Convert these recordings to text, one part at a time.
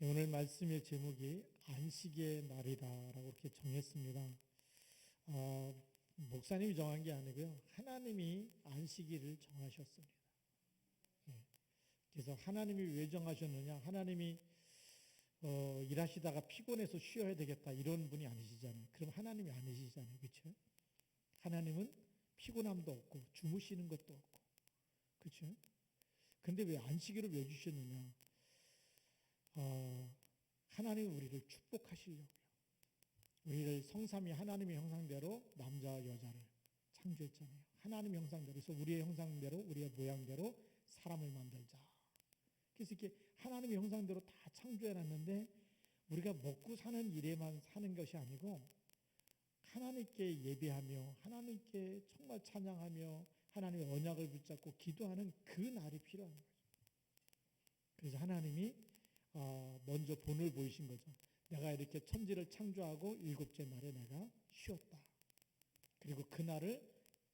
오늘 말씀의 제목이 안식의 날이다라고 이렇게 정했습니다. 목사님이 정한 게 아니고요. 하나님이 안식일을 정하셨습니다. 그래서 하나님이 왜 정하셨느냐? 하나님이 일하시다가 피곤해서 쉬어야 되겠다 이런 분이 아니시잖아요. 그럼 하나님이 아니시잖아요. 그렇죠? 하나님은 피곤함도 없고 주무시는 것도 없고. 그렇죠? 근데 왜 안식일을 왜 주셨느냐? 하나님이 우리를 축복하시려고요. 우리를 성삼위 하나님의 형상대로 남자와 여자를 창조했잖아요. 하나님의 형상대로. 그래서 우리의 형상대로 우리의 모양대로 사람을 만들자. 그래서 이렇게 하나님의 형상대로 다 창조해놨는데 우리가 먹고 사는 일에만 사는 것이 아니고 하나님께 예배하며 하나님께 정말 찬양하며 하나님의 언약을 붙잡고 기도하는 그 날이 필요한 거죠. 그래서 하나님이 먼저 본을 보이신 거죠. 내가 이렇게 천지를 창조하고 일곱째 날에 내가 쉬었다. 그리고 그 날을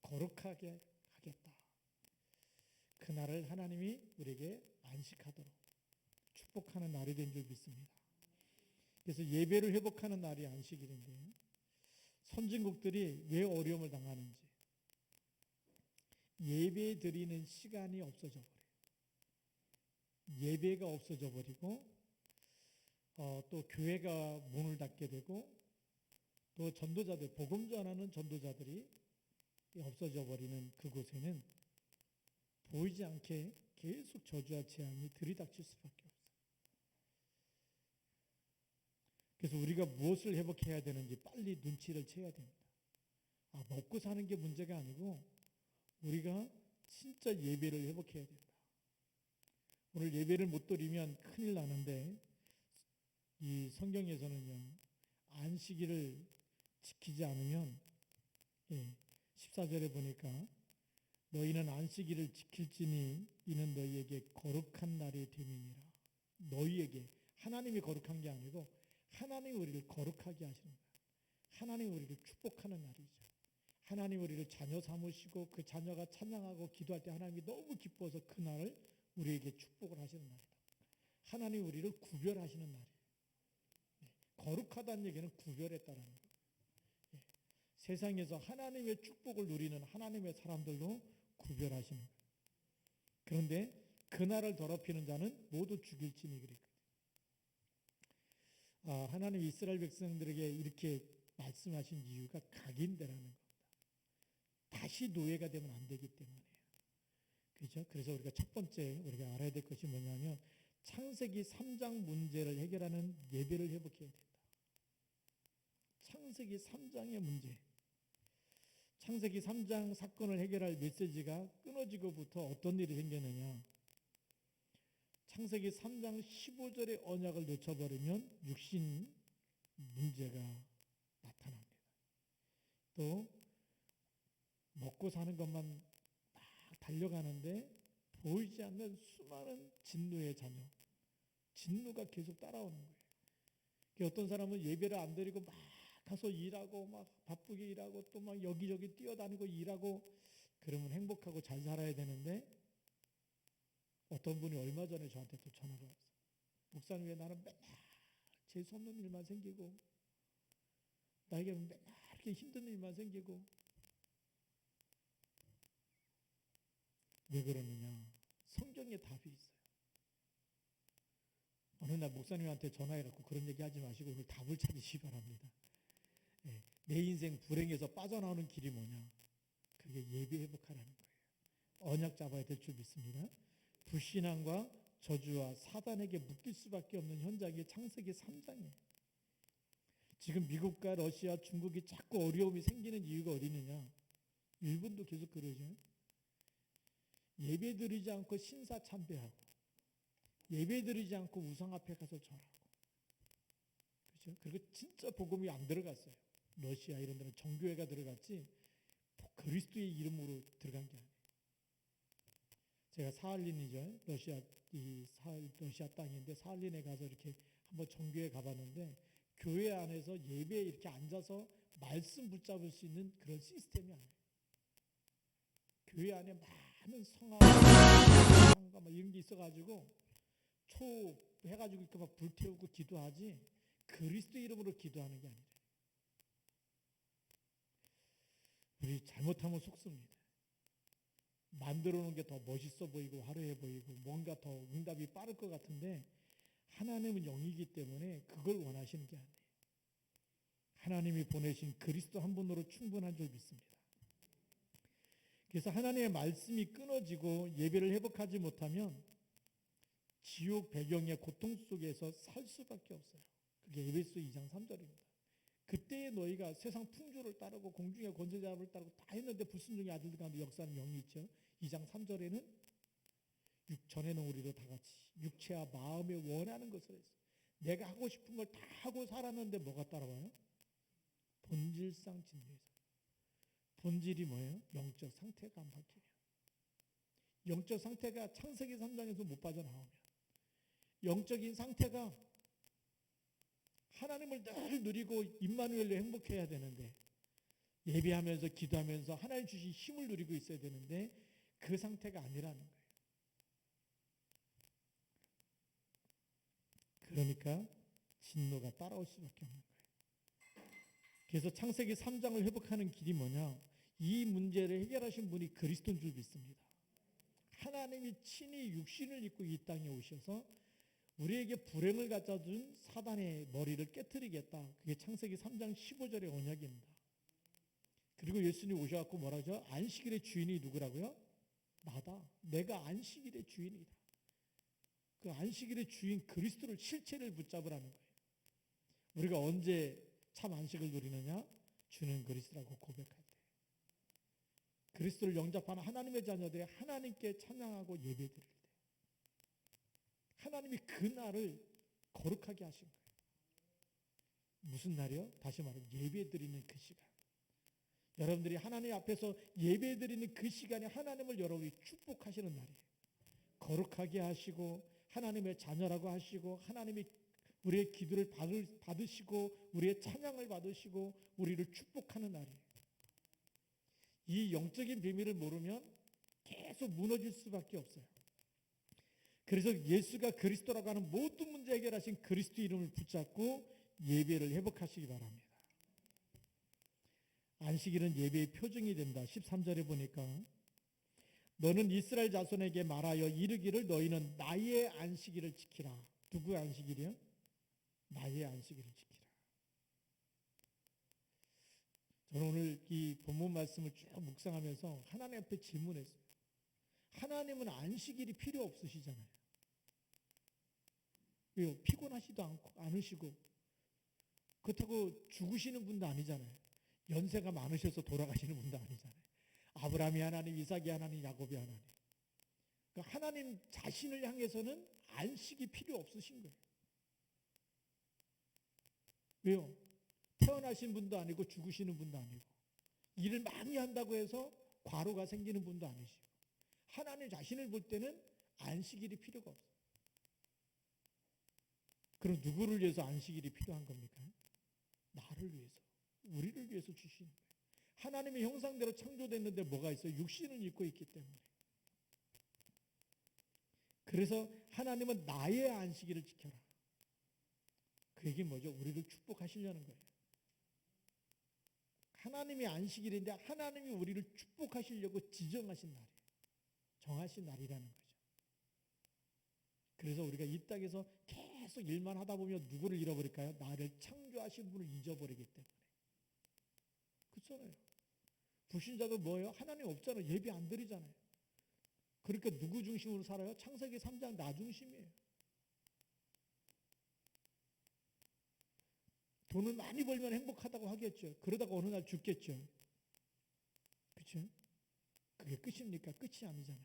거룩하게 하겠다. 그 날을 하나님이 우리에게 안식하도록 축복하는 날이 된 줄 믿습니다. 그래서 예배를 회복하는 날이 안식일인데 선진국들이 왜 어려움을 당하는지 예배 드리는 시간이 없어져 버려요. 예배가 없어져 버리고 또 교회가 문을 닫게 되고 또 전도자들, 복음 전하는 전도자들이 없어져 버리는 그곳에는 보이지 않게 계속 저주와 재앙이 들이닥칠 수밖에 없어요. 그래서 우리가 무엇을 회복해야 되는지 빨리 눈치를 채야 됩니다. 먹고 사는 게 문제가 아니고 우리가 진짜 예배를 회복해야 된다. 오늘 예배를 못 드리면 큰일 나는데 이 성경에서는요. 안식일을 지키지 않으면 14절에 보니까 너희는 안식일을 지킬지니 이는 너희에게 거룩한 날이 됨이니라. 너희에게 하나님이 거룩한 게 아니고 하나님이 우리를 거룩하게 하시는 거예요. 하나님이 우리를 축복하는 날이죠. 하나님이 우리를 자녀 삼으시고 그 자녀가 찬양하고 기도할 때 하나님이 너무 기뻐서 그 날을 우리에게 축복을 하시는 날이다. 하나님이 우리를 구별하시는 날이에요. 거룩하다는 얘기는 구별했다는 거예요. 세상에서 하나님의 축복을 누리는 하나님의 사람들로 구별하시는 거예요. 그런데 그날을 더럽히는 자는 모두 죽일지니 그랬거든요. 하나님 이스라엘 백성들에게 이렇게 말씀하신 이유가 각인되라는 겁니다. 다시 노예가 되면 안 되기 때문이에요. 그렇죠? 그래서 우리가 첫 번째 우리가 알아야 될 것이 뭐냐면 창세기 3장 문제를 해결하는 예배를 회복해야 된다. 창세기 3장의 문제. 창세기 3장 사건을 해결할 메시지가 끊어지고부터 어떤 일이 생겼느냐. 창세기 3장 15절의 언약을 놓쳐버리면 육신 문제가 나타납니다. 또 먹고 사는 것만 막 달려가는데 보이지 않는 수많은 진노의 자녀. 진노가 계속 따라오는 거예요. 어떤 사람은 예배를 안 드리고 막 가서 일하고 막 바쁘게 일하고 또 막 여기저기 뛰어다니고 일하고 그러면 행복하고 잘 살아야 되는데 어떤 분이 얼마 전에 저한테 또 전화가 왔어요. 목사님 왜 나는 맨날 재수없는 일만 생기고 나에게 맨날 이렇게 힘든 일만 생기고 왜 그러느냐. 성경에 답이 있어요. 어느 날 목사님한테 전화해갖고 그런 얘기 하지 마시고 오늘 답을 찾으시기 바랍니다. 내 인생 불행에서 빠져나오는 길이 뭐냐. 그게 예배 회복하라는 거예요. 언약 잡아야 될 줄 믿습니다. 불신앙과 저주와 사단에게 묶일 수밖에 없는 현장이 창세기 3장이에요. 지금 미국과 러시아, 중국이 자꾸 어려움이 생기는 이유가 어디 있느냐. 일본도 계속 그러죠. 예배 드리지 않고 신사 참배하고 예배 드리지 않고 우상 앞에 가서 절하고 그렇죠? 그리고 진짜 복음이 안 들어갔어요. 러시아 이런 데는 정교회가 들어갔지 그리스도의 이름으로 들어간 게 아니에요. 제가 사할린이죠. 러시아 땅인데 사할린에 가서 이렇게 한번 정교회 가봤는데 교회 안에서 예배에 이렇게 앉아서 말씀 붙잡을 수 있는 그런 시스템이 아니에요. 교회 안에 많은 성화와 막 이런 게 있어가지고 초 해가지고 이렇게 막 불태우고 기도하지 그리스도 이름으로 기도하는 게 아니라 우리 잘못하면 속습니다. 만들어 놓은 게 더 멋있어 보이고 화려해 보이고 뭔가 더 응답이 빠를 것 같은데 하나님은 영이기 때문에 그걸 원하시는 게 아니에요. 하나님이 보내신 그리스도 한 분으로 충분한 줄 믿습니다. 그래서 하나님의 말씀이 끊어지고 예배를 회복하지 못하면 지옥 배경의 고통 속에서 살 수밖에 없어요. 그게 에베소 2장 3절입니다. 그때의 너희가 세상 풍조를 따르고 공중의 권세자를 따르고 다 했는데 불순종의 아들들 가운데 역사하는 영이 있죠. 2장 3절에는 전에는 우리도 다 같이 육체와 마음에 원하는 것을 했어요. 내가 하고 싶은 걸 다 하고 살았는데 뭐가 따라와요? 본질상 진리에서. 본질이 뭐예요? 영적 상태가 안 바뀌면. 영적 상태가 창세기 3장에서 못 빠져나오면 영적인 상태가 하나님을 늘 누리고 임마누엘로 행복해야 되는데 예배하면서 기도하면서 하나님 주신 힘을 누리고 있어야 되는데 그 상태가 아니라는 거예요. 그러니까 진노가 따라올 수밖에 없는 거예요. 그래서 창세기 3장을 회복하는 길이 뭐냐? 이 문제를 해결하신 분이 그리스도인 줄 믿습니다. 하나님이 친히 육신을 입고 이 땅에 오셔서 우리에게 불행을 갖다 준 사단의 머리를 깨트리겠다. 그게 창세기 3장 15절의 언약입니다. 그리고 예수님 오셔갖고 뭐라죠? 안식일의 주인이 누구라고요? 나다. 내가 안식일의 주인이다. 그 안식일의 주인 그리스도를 실체를 붙잡으라는 거예요. 우리가 언제 참 안식을 누리느냐? 주는 그리스도라고 고백할 때. 그리스도를 영접하는 하나님의 자녀들이 하나님께 찬양하고 예배드릴 때. 하나님이 그 날을 거룩하게 하신 거예요. 무슨 날이요? 다시 말하면 예배드리는 그 시간. 여러분들이 하나님 앞에서 예배드리는 그 시간에 하나님을 여러분이 축복하시는 날이에요. 거룩하게 하시고 하나님의 자녀라고 하시고 하나님이 우리의 기도를 받으시고 우리의 찬양을 받으시고 우리를 축복하는 날이에요. 이 영적인 비밀을 모르면 계속 무너질 수밖에 없어요. 그래서 예수가 그리스도라고 하는 모든 문제 해결하신 그리스도 이름을 붙잡고 예배를 회복하시기 바랍니다. 안식일은 예배의 표징이 된다. 13절에 보니까 너는 이스라엘 자손에게 말하여 이르기를 너희는 나의 안식일을 지키라. 누구의 안식일이요? 나의 안식일을 지키라. 저는 오늘 이 본문 말씀을 쭉 묵상하면서 하나님 앞에 질문했어요. 하나님은 안식일이 필요 없으시잖아요. 왜요? 피곤하시도 않으시고 그렇다고 죽으시는 분도 아니잖아요. 연세가 많으셔서 돌아가시는 분도 아니잖아요. 아브라함이 하나님, 이삭이 하나님, 야곱이 하나님. 그러니까 하나님 자신을 향해서는 안식이 필요 없으신 거예요. 왜요? 태어나신 분도 아니고 죽으시는 분도 아니고 일을 많이 한다고 해서 과로가 생기는 분도 아니시고 하나님 자신을 볼 때는 안식일이 필요가 없어요. 그럼 누구를 위해서 안식일이 필요한 겁니까? 나를 위해서, 우리를 위해서 주시는 거예요. 하나님의 형상대로 창조됐는데 뭐가 있어요? 육신을 입고 있기 때문에. 그래서 하나님은 나의 안식일을 지켜라. 그 얘기는 뭐죠? 우리를 축복하시려는 거예요. 하나님의 안식일인데 하나님이 우리를 축복하시려고 지정하신 날이에요. 정하신 날이라는 거죠. 그래서 우리가 이 땅에서 계속 일만 하다 보면 누구를 잃어버릴까요? 나를 창조하신 분을 잊어버리기 때문에. 그렇잖아요. 불신자도 뭐예요? 하나님 없잖아요. 예배 안 드리잖아요. 그러니까 누구 중심으로 살아요? 창세기 3장 나 중심이에요. 돈을 많이 벌면 행복하다고 하겠죠. 그러다가 어느 날 죽겠죠. 그렇죠? 그게 끝입니까? 끝이 아니잖아요.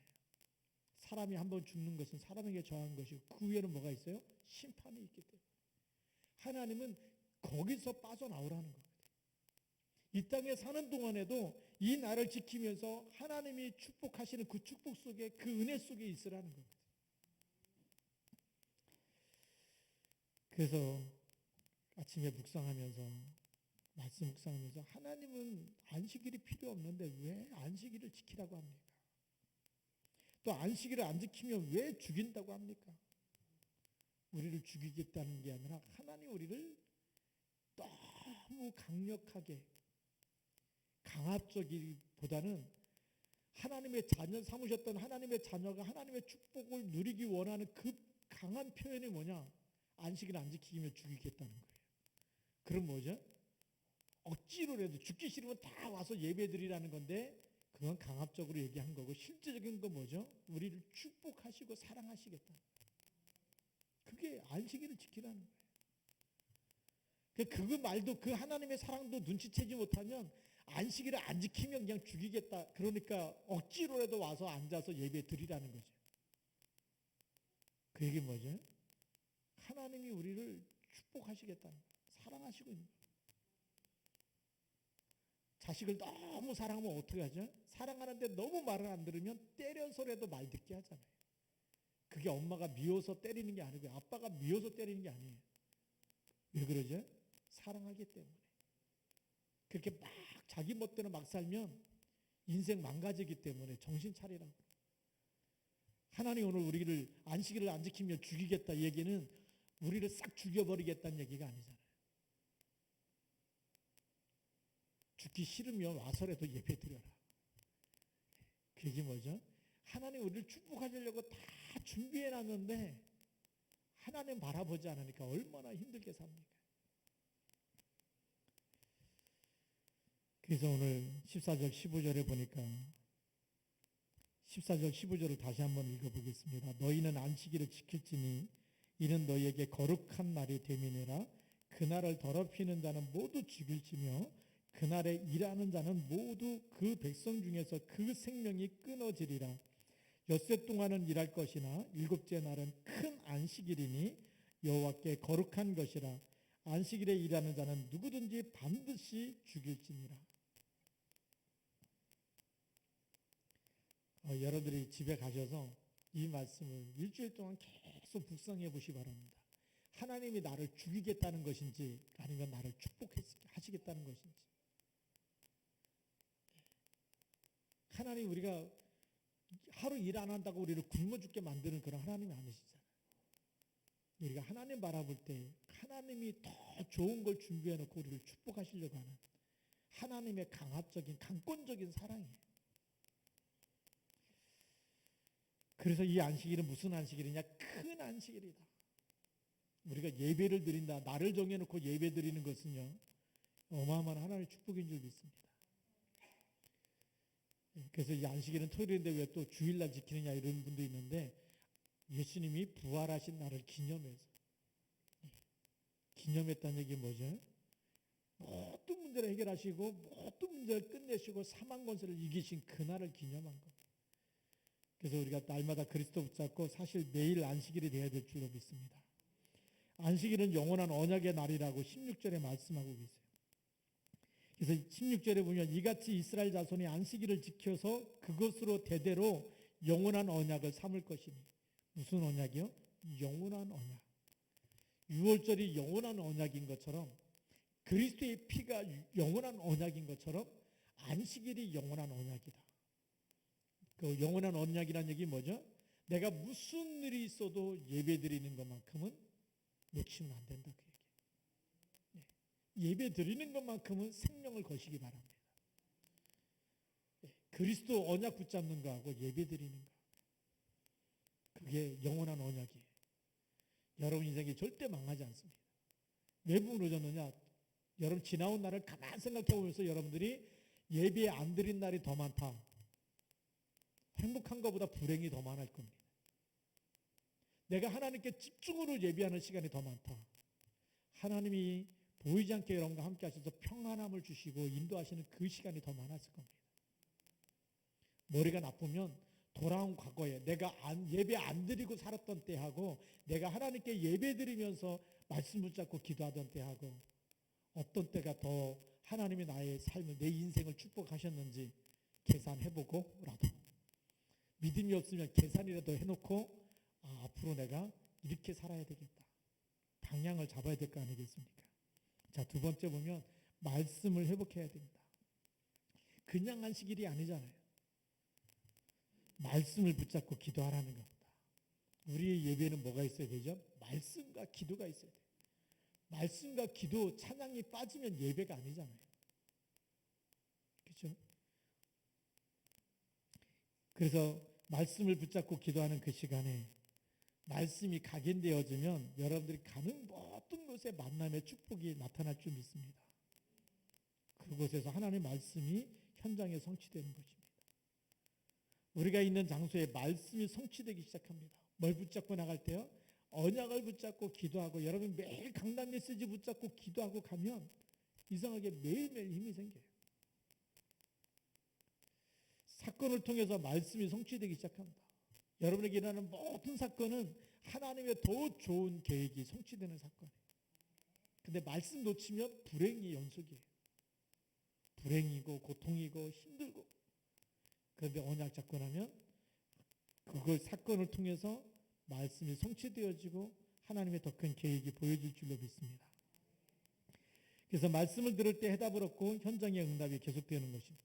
사람이 한번 죽는 것은 사람에게 정한 것이고 그 위에는 뭐가 있어요? 심판이 있기 때문에. 하나님은 거기서 빠져나오라는 겁니다. 이 땅에 사는 동안에도 이 나를 지키면서 하나님이 축복하시는 그 축복 속에 그 은혜 속에 있으라는 겁니다. 그래서 아침에 묵상하면서 말씀 묵상하면서 하나님은 안식일이 필요 없는데 왜 안식일을 지키라고 합니까? 또 안식일을 안 지키면 왜 죽인다고 합니까? 우리를 죽이겠다는 게 아니라 하나님 우리를 너무 강력하게 강압적이보다는 하나님의 자녀 삼으셨던 하나님의 자녀가 하나님의 축복을 누리기 원하는 그 강한 표현이 뭐냐? 안식일 안 지키면 죽이겠다는 거예요. 그럼 뭐죠? 억지로라도 죽기 싫으면 다 와서 예배드리라는 건데 그건 강압적으로 얘기한 거고 실제적인 건 뭐죠? 우리를 축복하시고 사랑하시겠다. 그게 안식일을 지키라는 거예요. 그 말도 그 하나님의 사랑도 눈치채지 못하면 안식일을 안 지키면 그냥 죽이겠다. 그러니까 억지로라도 와서 앉아서 예배 드리라는 거죠. 그 얘기 뭐죠? 하나님이 우리를 축복하시겠다는 거예요. 사랑하시고 있는 거예요. 자식을 너무 사랑하면 어떻게 하죠? 사랑하는데 너무 말을 안 들으면 때려서라도 말 듣게 하잖아요. 그게 엄마가 미워서 때리는 게 아니고 아빠가 미워서 때리는 게 아니에요. 왜 그러죠? 사랑하기 때문에. 그렇게 막 자기 멋대로 막 살면 인생 망가지기 때문에 정신 차리라고. 하나님 오늘 우리를 안식일을 안 지키면 죽이겠다 얘기는 우리를 싹 죽여버리겠다는 얘기가 아니잖아요. 죽기 싫으면 와서라도 예배 드려라. 그 얘기 뭐죠? 하나님 우리를 축복하시려고 다 준비해놨는데 하나님 바라보지 않으니까 얼마나 힘들게 삽니까? 그래서 오늘 14절 15절에 보니까 14절 15절을 다시 한번 읽어보겠습니다. 너희는 안식일을 지킬지니 이는 너희에게 거룩한 날이 됨이니라. 그날을 더럽히는 자는 모두 죽일지며 그날에 일하는 자는 모두 그 백성 중에서 그 생명이 끊어지리라. 엿새 동안은 일할 것이나 일곱째 날은 큰 안식일이니 여호와께 거룩한 것이라. 안식일에 일하는 자는 누구든지 반드시 죽일지니라. 여러분들이 집에 가셔서 이 말씀을 일주일 동안 계속 묵상해 보시기 바랍니다. 하나님이 나를 죽이겠다는 것인지 아니면 나를 축복하시겠다는 것인지. 하나님 우리가 하루 일 안 한다고 우리를 굶어 죽게 만드는 그런 하나님이 아니시잖아요. 우리가 하나님 바라볼 때 하나님이 더 좋은 걸 준비해 놓고 우리를 축복하시려고 하는 하나님의 강압적인 강권적인 사랑이에요. 그래서 이 안식일은 무슨 안식일이냐? 큰 안식일이다. 우리가 예배를 드린다. 나를 정해놓고 예배 드리는 것은요. 어마어마한 하나님의 축복인 줄 믿습니다. 그래서 이 안식일은 토요일인데 왜 또 주일날 지키느냐 이런 분도 있는데 예수님이 부활하신 날을 기념해서 기념했다는 얘기 뭐죠? 모든 문제를 해결하시고 모든 문제를 끝내시고 사망 권세를 이기신 그날을 기념한 겁니다. 그래서 우리가 날마다 그리스도 붙잡고 사실 매일 안식일이 되어야 될 줄로 믿습니다. 안식일은 영원한 언약의 날이라고 16절에 말씀하고 계세요. 그래서 16절에 보면 이같이 이스라엘 자손이 안식일을 지켜서 그것으로 대대로 영원한 언약을 삼을 것이니. 무슨 언약이요? 영원한 언약. 유월절이 영원한 언약인 것처럼 그리스도의 피가 영원한 언약인 것처럼 안식일이 영원한 언약이다. 그 영원한 언약이라는 얘기 뭐죠? 내가 무슨 일이 있어도 예배드리는 것만큼은 놓치면 안 된다. 그 얘기. 예배 드리는 것만큼은 생명을 거시기 바랍니다. 그리스도 언약 붙잡는 거하고 예배 드리는 거. 그게 영원한 언약이에요. 여러분 인생이 절대 망하지 않습니다. 왜 무너졌느냐? 여러분 지나온 날을 가만 생각해 보면서 여러분들이 예배 안 드린 날이 더 많다. 행복한 것보다 불행이 더 많을 겁니다. 내가 하나님께 집중으로 예배하는 시간이 더 많다. 하나님이 보이지 않게 여러분과 함께 하셔서 평안함을 주시고 인도하시는 그 시간이 더 많았을 겁니다. 머리가 나쁘면 돌아온 과거에 내가 예배 안 드리고 살았던 때하고 내가 하나님께 예배 드리면서 말씀 붙잡고 기도하던 때하고 어떤 때가 더 하나님이 나의 삶을 내 인생을 축복하셨는지 계산해보고라도 믿음이 없으면 계산이라도 해놓고 앞으로 내가 이렇게 살아야 되겠다. 방향을 잡아야 될 거 아니겠습니까? 자, 두 번째 보면 말씀을 회복해야 됩니다. 그냥 안식일이 아니잖아요. 말씀을 붙잡고 기도하라는 겁니다. 우리의 예배는 뭐가 있어야 되죠? 말씀과 기도가 있어야 돼요. 말씀과 기도, 찬양이 빠지면 예배가 아니잖아요. 그렇죠? 그래서 말씀을 붙잡고 기도하는 그 시간에 말씀이 각인되어지면 여러분들이 가는 모든 곳에 만남의 축복이 나타날 줄 믿습니다. 그곳에서 하나님의 말씀이 현장에 성취되는 것입니다. 우리가 있는 장소에 말씀이 성취되기 시작합니다. 뭘 붙잡고 나갈 때요? 언약을 붙잡고 기도하고, 여러분 매일 강단 메시지 붙잡고 기도하고 가면 이상하게 매일매일 힘이 생겨요. 사건을 통해서 말씀이 성취되기 시작합니다. 여러분에게 일어나는 모든 사건은 하나님의 더 좋은 계획이 성취되는 사건이에요. 근데 말씀 놓치면 불행이 연속이에요. 불행이고 고통이고 힘들고. 그런데 언약 잡고 나면 그걸 사건을 통해서 말씀이 성취되어지고 하나님의 더 큰 계획이 보여질 줄로 믿습니다. 그래서 말씀을 들을 때 해답을 얻고 현장의 응답이 계속되는 것입니다.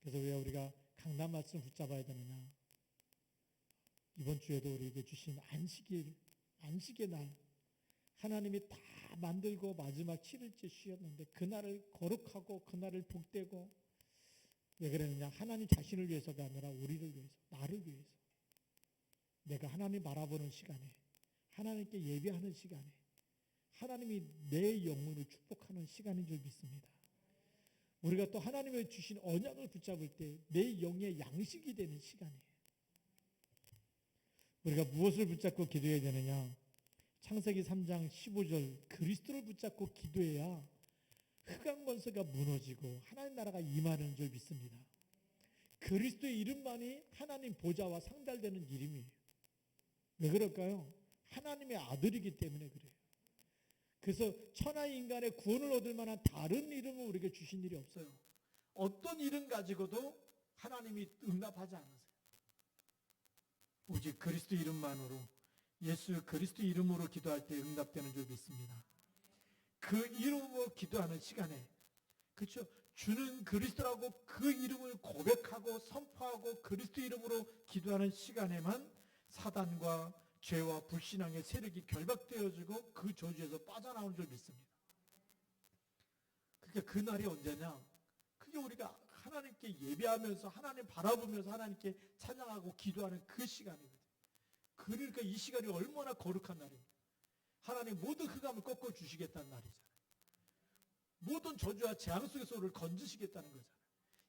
그래서 왜 우리가 강단 말씀을 붙잡아야 되느냐? 이번 주에도 우리에게 주신 안식의 날, 하나님이 다 만들고 마지막 7일째 쉬었는데 그날을 거룩하고 그날을 복되고, 왜 그랬느냐? 하나님 자신을 위해서가 아니라 우리를 위해서, 나를 위해서. 내가 하나님 바라보는 시간에, 하나님께 예배하는 시간에 하나님이 내 영혼을 축복하는 시간인 줄 믿습니다. 우리가 또 하나님의 주신 언약을 붙잡을 때 내 영의 양식이 되는 시간이에요. 우리가 무엇을 붙잡고 기도해야 되느냐? 창세기 3장 15절, 그리스도를 붙잡고 기도해야 흑암 권세가 무너지고 하나님 나라가 임하는 줄 믿습니다. 그리스도의 이름만이 하나님 보좌와 상달되는 이름이에요. 왜 그럴까요? 하나님의 아들이기 때문에 그래요. 그래서 천하 인간의 구원을 얻을 만한 다른 이름을 우리에게 주신 일이 없어요. 어떤 이름 가지고도 하나님이 응답하지 않으세요. 오직 그리스도 이름만으로, 예수 그리스도 이름으로 기도할 때 응답되는 줄 믿습니다. 그 이름으로 기도하는 시간에, 그렇죠? 주는 그리스도라고 그 이름을 고백하고 선포하고 그리스도 이름으로 기도하는 시간에만 사단과 죄와 불신앙의 세력이 결박되어지고 그 저주에서 빠져나오는 줄 믿습니다. 그러니까 그 날이 언제냐? 그게 우리가 하나님께 예배하면서 하나님 바라보면서 하나님께 찬양하고 기도하는 그 시간이거든요. 그러니까 이 시간이 얼마나 거룩한 날입니다. 하나님 모든 흑암을 꺾어 주시겠다는 날이잖아요. 모든 저주와 재앙 속에서 우리를 건지시겠다는 거잖아요.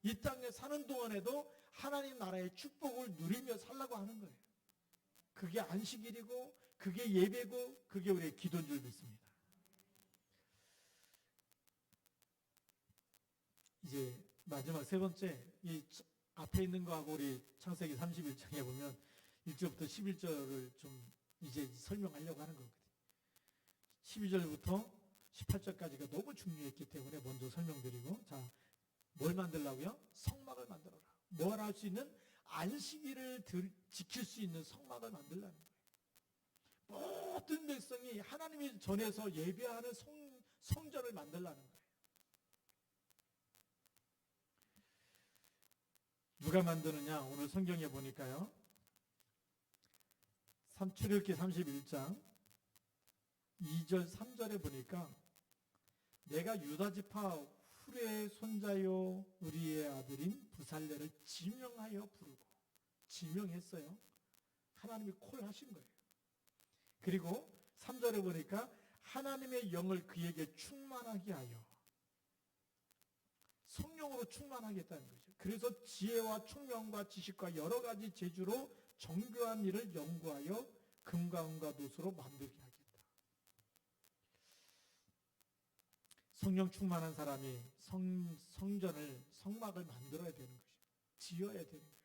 이 땅에 사는 동안에도 하나님 나라의 축복을 누리며 살라고 하는 거예요. 그게 안식일이고 그게 예배고 그게 우리의 기도인 줄 믿습니다. 이제 마지막 세 번째, 이 앞에 있는 거하고 우리 창세기 31장에 보면 1절부터 11절을 좀 이제 설명하려고 하는 거거든요. 12절부터 18절까지가 너무 중요했기 때문에 먼저 설명드리고, 자, 뭘 만들라고요? 성막을 만들어라. 뭘 할 수 있는? 안식일을 지킬 수 있는 성막을 만들라는 거예요. 모든 백성이 하나님이 전에서 예배하는 성전을 만들라는 거예요. 누가 만드느냐? 오늘 성경에 보니까요. 출애굽기 31장 2절 3절에 보니까 내가 유다 지파 훌의 손자요 우리의 아들인 부살레를 지명하여 부르고, 지명했어요. 하나님이 콜하신 거예요. 그리고 3절에 보니까 하나님의 영을 그에게 충만하게 하여, 성령으로 충만하겠다는 거죠. 그래서 지혜와 총명과 지식과 여러 가지 재주로 정교한 일을 연구하여 금과 은과 노소로 만들게 하겠다. 성령 충만한 사람이 성전을, 성막을 만들어야 되는 것이죠. 지어야 되는 거예요.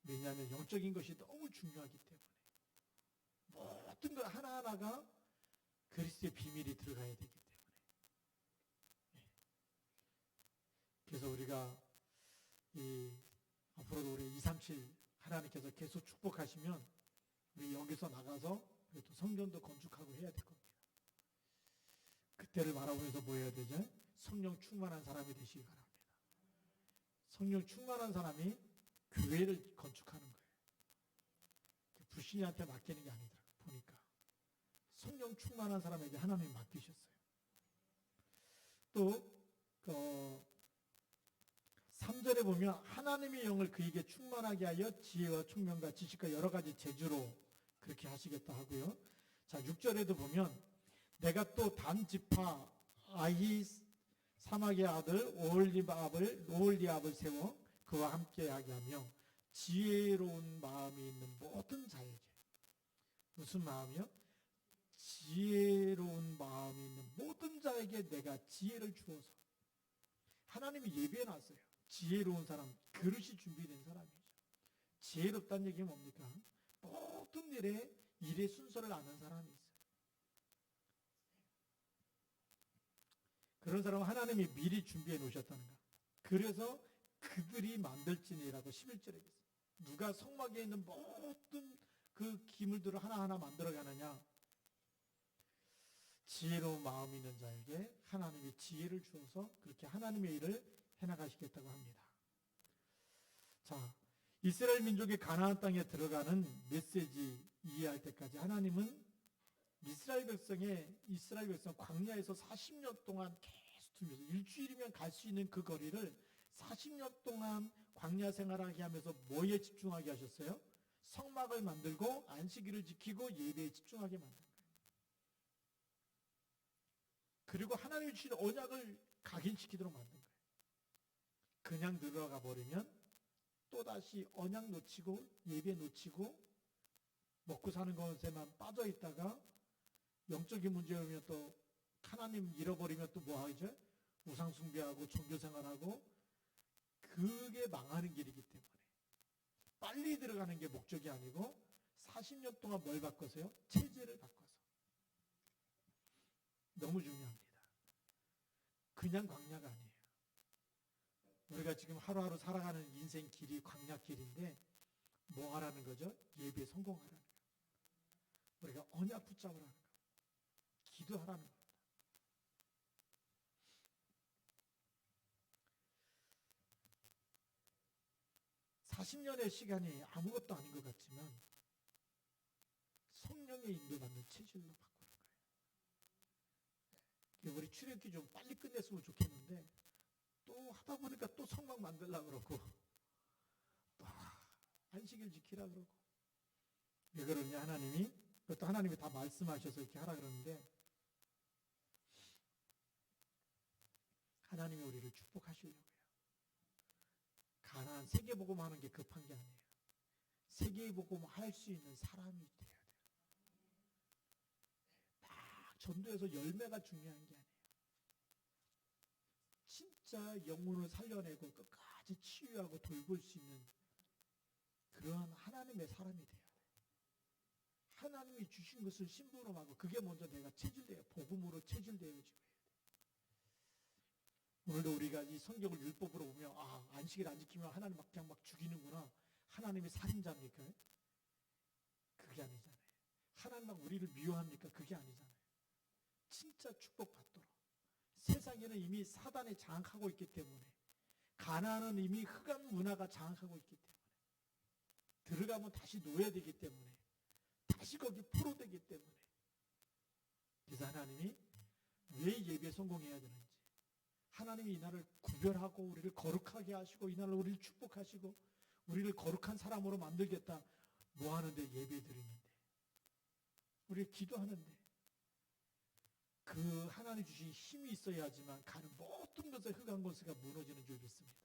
왜냐하면 영적인 것이 너무 중요하기 때문에 모든 것 하나하나가 그리스도의 비밀이 들어가야 되기 때문에. 그래서 우리가 앞으로도 우리 237 하나님께서 계속 축복하시면 우리 여기서 나가서 또 성전도 건축하고 해야 될 겁니다. 그때를 바라보면서 뭐 해야 되죠? 성령 충만한 사람이 되시기 바랍니다. 성령 충만한 사람이 교회를 건축하는 거예요. 육신이한테 맡기는 게 아니더라고요. 보니까 성령 충만한 사람에게 하나님이 맡기셨어요. 또 3절에 보면 하나님의 영을 그에게 충만하게 하여 지혜와 총명과 지식과 여러 가지 재주로 그렇게 하시겠다 하고요. 자, 6절에도 보면 내가 또 단 지파 아히 사막의 아들 오홀리압을 세워 그와 함께하게 하며 지혜로운 마음이 있는 모든 자에게, 무슨 마음이요? 지혜로운 마음이 있는 모든 자에게 내가 지혜를 주어서. 하나님이 예비해 놨어요. 지혜로운 사람, 그릇이 준비된 사람이죠. 지혜롭다는 얘기는 뭡니까? 모든 일의 순서를 아는 사람이 있어요. 그런 사람은 하나님이 미리 준비해 놓으셨다는 거. 그래서 그들이 만들지니라고 11절에 있어요. 누가 성막에 있는 모든 그 기물들을 하나하나 만들어가느냐? 지혜로운 마음이 있는 자에게 하나님이 지혜를 주어서 그렇게 하나님의 일을 해나가시겠다고 합니다. 자, 이스라엘 민족이 가나안 땅에 들어가는 메시지 이해할 때까지 하나님은 이스라엘 백성 광야에서 40년 동안 계속 두면서 일주일이면 갈 수 있는 그 거리를 40년 동안 광야 생활하게 하면서 뭐에 집중하게 하셨어요? 성막을 만들고 안식일을 지키고 예배에 집중하게 만든 거예요. 그리고 하나님이 주신 언약을 각인시키도록 만든 거예요. 그냥 들어가 버리면 또다시 언약 놓치고 예배 놓치고 먹고 사는 것에만 빠져 있다가 영적인 문제 오면 또 하나님 잃어버리면 또 뭐 하죠? 우상 숭배하고 종교 생활하고 그게 망하는 길이기 때문에 빨리 들어가는 게 목적이 아니고 40년 동안 뭘 바꿔서요? 체제를 바꿔서. 너무 중요합니다. 그냥 광야가 아니에요. 우리가 지금 하루하루 살아가는 인생 길이 광야길인데 뭐 하라는 거죠? 예배에 성공하라는 거예요. 우리가 언약 붙잡으라는 거예요. 기도하라는 겁니다. (40년의) 시간이 아무것도 아닌 것 같지만 성령의 인도받는 체질로 바꾸는 거예요. 우리 출애굽기 좀 빨리 끝냈으면 좋겠는데 또 하다 보니까 또 성막 만들려고 그러고 또 안식일 지키라 그러고. 왜 그러냐? 하나님이, 그것도 하나님이 다 말씀하셔서 이렇게 하라 그러는데 하나님이 우리를 축복하시려고요. 가나안 세계복음 하는 게 급한 게 아니에요. 세계복음 할 수 있는 사람이 돼야 돼요. 막 전도해서 열매가 중요한 게 아니에요. 진짜 영혼을 살려내고 끝까지 치유하고 돌볼 수 있는 그러한 하나님의 사람이 돼야 돼요. 하나님이 주신 것을 심부름하고 그게 먼저 내가 체질돼요. 복음으로 체질되어지고 해야 돼요. 오늘도 우리가 이 성경을 율법으로 보면 안식일 안 지키면 하나님 그냥 막 죽이는구나. 하나님이 살인자입니까? 그게 아니잖아요. 하나님 막 우리를 미워합니까? 그게 아니잖아요. 진짜 축복받도록. 세상에는 이미 사단이 장악하고 있기 때문에, 가나안은 이미 흑암 문화가 장악하고 있기 때문에, 들어가면 다시 노예되기 때문에, 다시 거기 포로되기 때문에. 그래서 하나님이 왜 예배에 성공해야 되는지, 하나님이 이 날을 구별하고 우리를 거룩하게 하시고 이 날을 우리를 축복하시고 우리를 거룩한 사람으로 만들겠다. 뭐 하는데? 예배 드리는데, 우리 기도하는데, 그 하나님 주신 힘이 있어야지만 가는 모든 것에 흑암 권세가 무너지는 줄 믿습니다.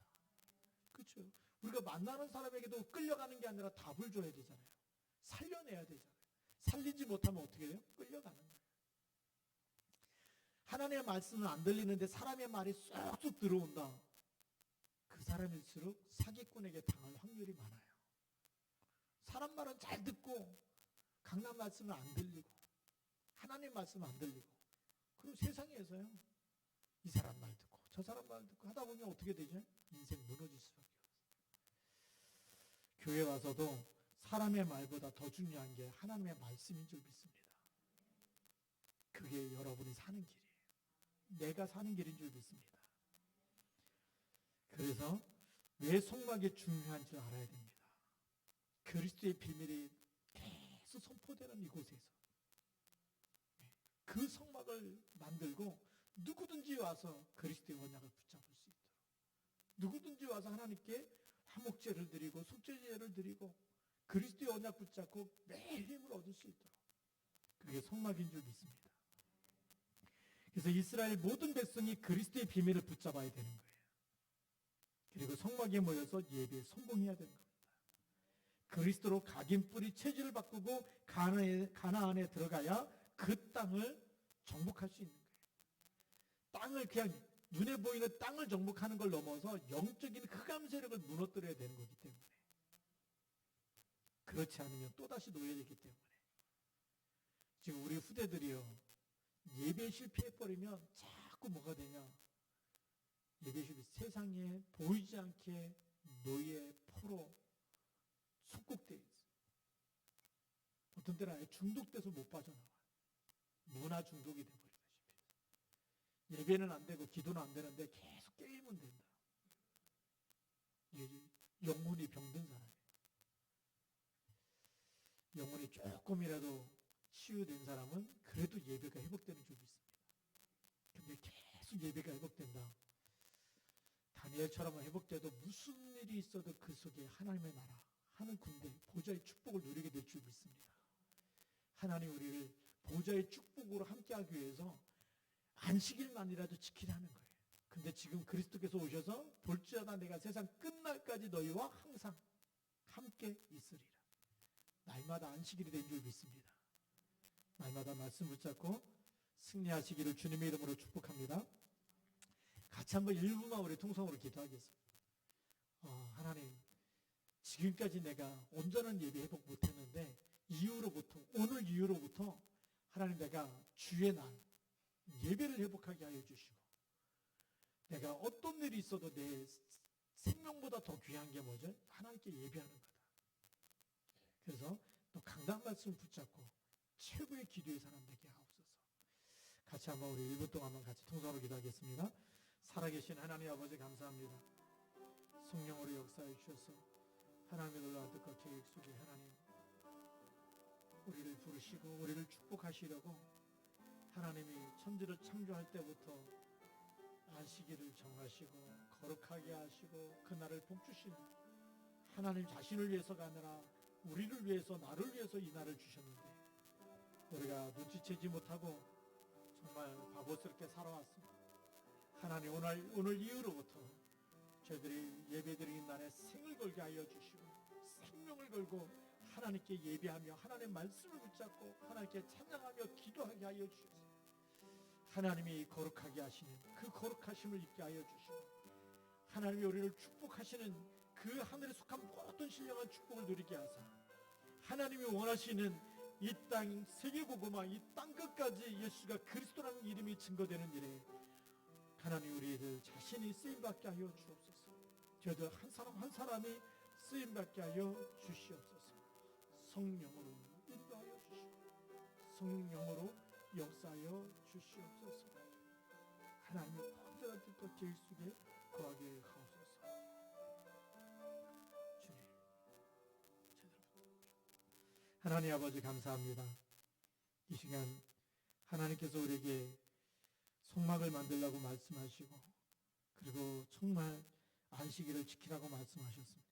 그렇죠? 우리가 만나는 사람에게도 끌려가는 게 아니라 답을 줘야 되잖아요. 살려내야 되잖아요. 살리지 못하면 어떻게 해요? 끌려가는 거예요. 하나님의 말씀은 안 들리는데 사람의 말이 쏙쏙 들어온다. 그 사람일수록 사기꾼에게 당할 확률이 많아요. 사람 말은 잘 듣고 강남 말씀은 안 들리고 하나님 말씀은 안 들리고, 그리고 세상에서요 이 사람 말 듣고 저 사람 말 듣고 하다 보면 어떻게 되죠? 인생 무너질 수밖에 없어요. 교회 와서도 사람의 말보다 더 중요한 게 하나님의 말씀인 줄 믿습니다. 그게 여러분이 사는 길이에요. 내가 사는 길인 줄 믿습니다. 그래서 왜 성막이 중요한지 알아야 됩니다. 그리스도의 비밀이 체포되는 이곳에서 그 성막을 만들고 누구든지 와서 그리스도의 언약을 붙잡을 수 있도록, 누구든지 와서 하나님께 화목제를 드리고 속죄제를 드리고 그리스도의 언약 붙잡고 매일 힘을 얻을 수 있도록, 그게 성막인 줄 믿습니다. 그래서 이스라엘 모든 백성이 그리스도의 비밀을 붙잡아야 되는 거예요. 그리고 성막에 모여서 예배에 성공해야 되는 겁니다. 그리스도로 각인 뿌리 체질을 바꾸고 가나안에 들어가야 그 땅을 정복할 수 있는 거예요. 땅을 그냥 눈에 보이는 땅을 정복하는 걸 넘어서 영적인 흑암 세력을 무너뜨려야 되는 거기 때문에, 그렇지 않으면 또다시 노예되기 때문에 지금 우리 후대들이요, 예배에 실패해버리면 자꾸 뭐가 되냐, 예배 실패, 세상에 보이지 않게 노예, 포로 속국되어 있어요. 어떤 때는 아예 중독돼서 못 빠져나와요. 문화 중독이 돼버리다시피. 예배는 안 되고 기도는 안 되는데 계속 게임은 된다. 이게 영혼이 병든 사람이에요. 영혼이 조금이라도 치유된 사람은 그래도 예배가 회복되는 줄 믿습니다. 근데 계속 예배가 회복된다. 다니엘처럼 회복돼도 무슨 일이 있어도 그 속에 하나님의 나라, 하는 군대, 보좌의 축복을 누리게 될 줄 믿습니다. 하나님 우리를 보좌의 축복으로 함께하기 위해서 안식일만이라도 지키라는 거예요. 근데 지금 그리스도께서 오셔서 볼지어다 내가 세상 끝날까지 너희와 항상 함께 있으리라. 날마다 안식일이 된 줄 믿습니다. 날마다 말씀 붙잡고 승리하시기를 주님의 이름으로 축복합니다. 같이 한번 1분만 우리 통성으로 기도하겠습니다. 하나님, 지금까지 내가 온전한 예배 회복 못했는데 오늘 이후로부터 하나님, 내가 주의 날 예배를 회복하게 하여 주시고, 내가 어떤 일이 있어도 내 생명보다 더 귀한 게 뭐죠? 하나님께 예배하는 거다. 그래서 또 강단 말씀을 붙잡고 최고의 기도의 사람 되게 하옵소서. 같이 한번 우리 1분 동안 한번 같이 통성으로 기도하겠습니다. 살아계신 하나님 아버지 감사합니다. 성령으로 역사해 주셔서 하나님의 놀라운 뜻과 계획 속에 하나님 우리를 부르시고 우리를 축복하시려고 하나님이 천지를 창조할 때부터 안식일을 정하시고 거룩하게 하시고 그날을 복주신 하나님 자신을 위해서가 아니라 우리를 위해서, 나를 위해서 이 날을 주셨는데 우리가 눈치채지 못하고 정말 바보스럽게 살아왔습니다. 하나님, 오늘 이후로부터 저희들이 예배드리는 날에 생을 걸게 하여 주시고 생명을 걸고 하나님께 예배하며 하나님의 말씀을 붙잡고 하나님께 찬양하며 기도하게 하여 주셔서 하나님이 거룩하게 하시는 그 거룩하심을 입게 하여 주시고 하나님이 우리를 축복하시는 그 하늘에 속한 모든 신령한 축복을 누리게 하사 하나님이 원하시는 이 땅 세계고고마 이 땅끝까지 예수가 그리스도라는 이름이 증거되는 일에 하나님 우리들 자신이 쓰임받게 하여 주옵소서. 저희들 한 사람 한 사람이 쓰임받게 하여 주시옵소서. 성령으로 인도하여 주시고 성령으로 역사하여 주시옵소서. 하나님의 온전한 뜻과 계획 속에 거하게 하옵소서. 주님, 하나님 아버지 감사합니다. 이 시간 하나님께서 우리에게 성막을 만들라고 말씀하시고 그리고 정말 안식일을 지키라고 말씀하셨습니다.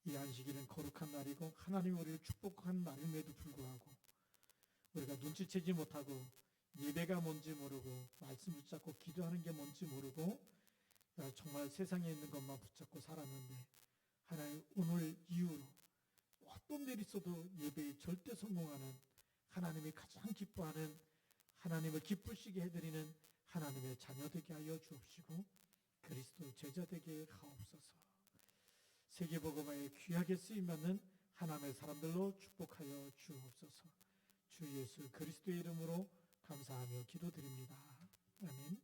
이 안식일은 거룩한 날이고 하나님이 우리를 축복한 날임에도 불구하고 우리가 눈치채지 못하고 예배가 뭔지 모르고 말씀 붙잡고 기도하는 게 뭔지 모르고 정말 세상에 있는 것만 붙잡고 살았는데 하나님 오늘 이후로 어떤 일이 있어도 예배에 절대 성공하는 하나님이 가장 기뻐하는 하나님을 기쁘시게 해드리는 하나님의 자녀 되게 하여 주옵시고 그리스도 제자 되게 하옵소서. 세계복음화에 귀하게 쓰임받는 하나님의 사람들로 축복하여 주옵소서. 주 예수 그리스도의 이름으로 감사하며 기도드립니다. 아멘.